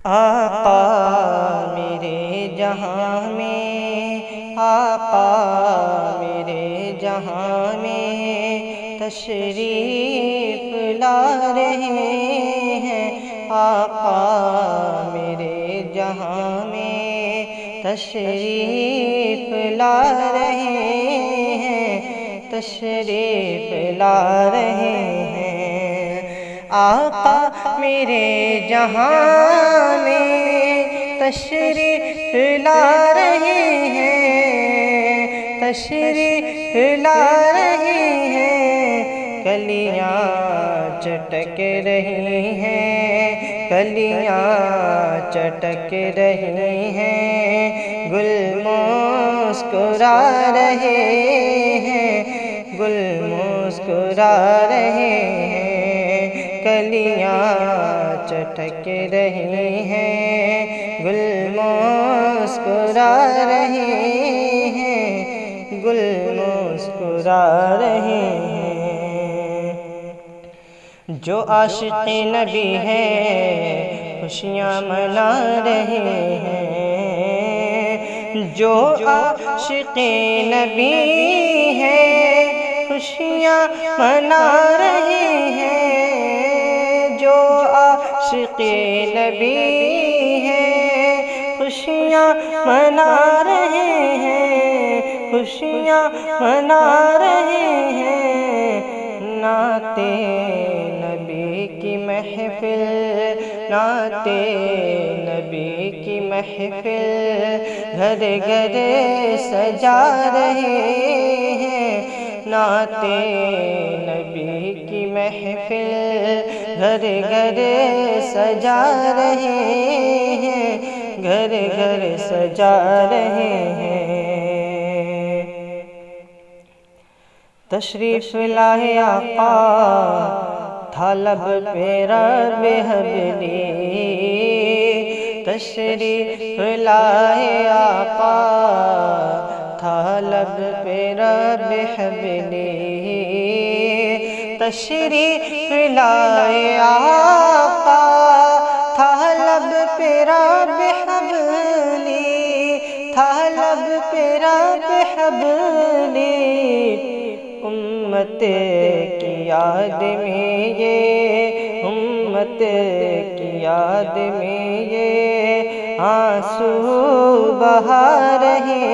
آقا میرے جہاں میں، آقا میرے جہاں میں تشریف لا رہے ہیں، آقا میرے جہاں میں تشریف لا رہے ہیں، تشریف لا رہے ہیں۔ آقا میرے جہاں میں تشریف لا رہے ہیں، تشریف لا رہے ہیں۔ کلیاں چٹک رہی ہیں، کلیاں چٹک رہی ہیں، گل مسکرا رہے ہیں، گل مسکرا رہے ہیں۔ کلیاں چٹک رہی ہیں، گل مسکرا رہے ہیں، گل مسکرا رہے ہیں۔ جو عاشق نبی ہیں خوشیاں منا رہے ہیں، جو عاشق نبی ہیں خوشیاں منا رہے ہیں، جو عاشق نبی ہیں خوشیاں منا رہے ہیں، خوشیاں منا رہے ہیں۔ نعت نبی کی محفل، نعت نبی کی محفل گھر گھر سجا رہے ہیں، نعت نبی کی محفل گھر گھر سجا رہے ہیں، گھر گھر سجا رہے ہیں۔ تشریف لائے آقا تھا لب پہ رب حبلی، تشریف لائے آقا تھا لب پہ رب حبلی، تشریف لائے آقا تھا لب پہ رب حبلی، تھا لب پہ رب حبلی۔ امت کی یاد میں یہ، امت کی یاد میں یہ آنسو بہا رہے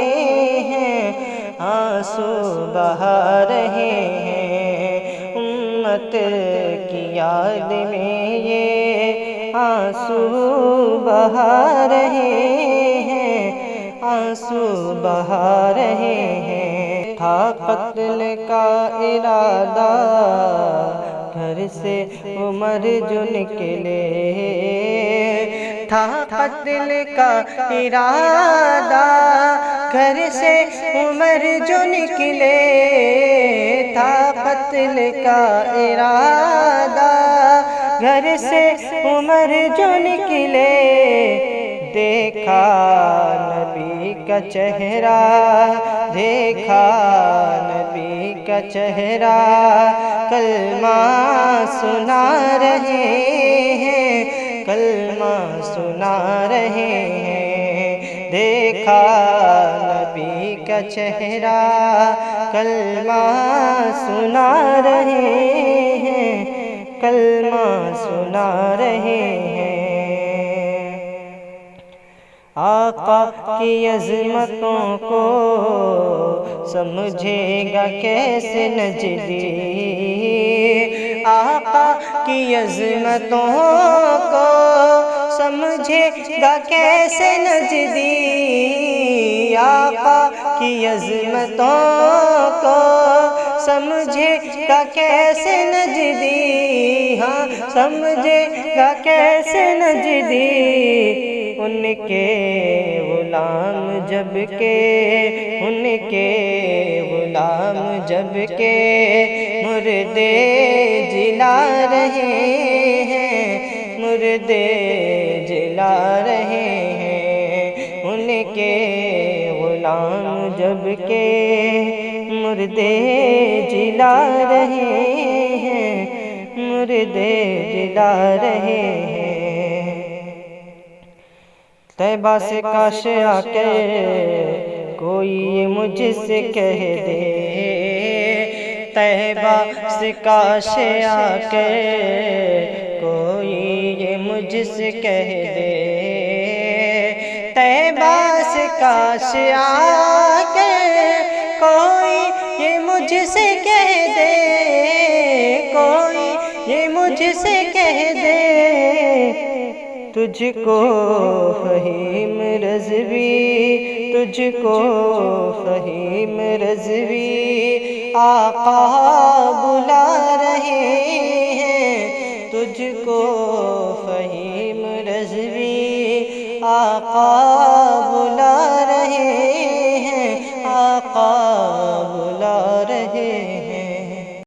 ہیں، آنسو بہا رہے ہیں۔ امت کی یاد میں یہ آنسو بہا رہے ہیں، آنسو بہا رہے ہیں۔ تھا قتل کا ارادہ گھر سے عمر جو نکلے، تھا قتل کا ارادہ گھر سے عمر جو نکلے، تھا قتل کا ارادہ گھر سے عمر جو نکلے۔ دیکھا نبی کا چہرہ، دیکھا نبی کا چہرہ، کلمہ سنا رہے ہیں، کلمہ سنا رہے ہیں۔ دیکھا نبی کا چہرہ، کلمہ سنا رہے ہیں، کلمہ سنا رہے ہیں۔ آقا کی عظمتوں کو سمجھے گا کیسے نجدی، آقا کی عظمتوں کو سمجھے گا کیسے نجدی، آقا کی عظمتوں کو سمجھے گا کیسے نجدی، ہاں سمجھے گا کیسے نجدی۔ ان کے غلام جب کہ، ان کے غلام جب کہ مردے جلا رہے ہیں، مردے جلا رہے ہیں۔ ان کے غلام جب کہ مردے جلا رہے ہیں، مردے جلا رہے ہیں۔ طیبہ سے کاش آ کے کوئی مجھ سے کہہ دے، طیبہ سے کاش آ کے کوئی مجھ سے کہہ دے، طیبہ سے کاش آ کے کوئی مجھ سے کہہ دے، کوئی مجھ سے کہہ دے، تجھ کو فہیم رضوی، تجھ کو فہیم رضوی آقا بلا رہے ہیں، تجھ کو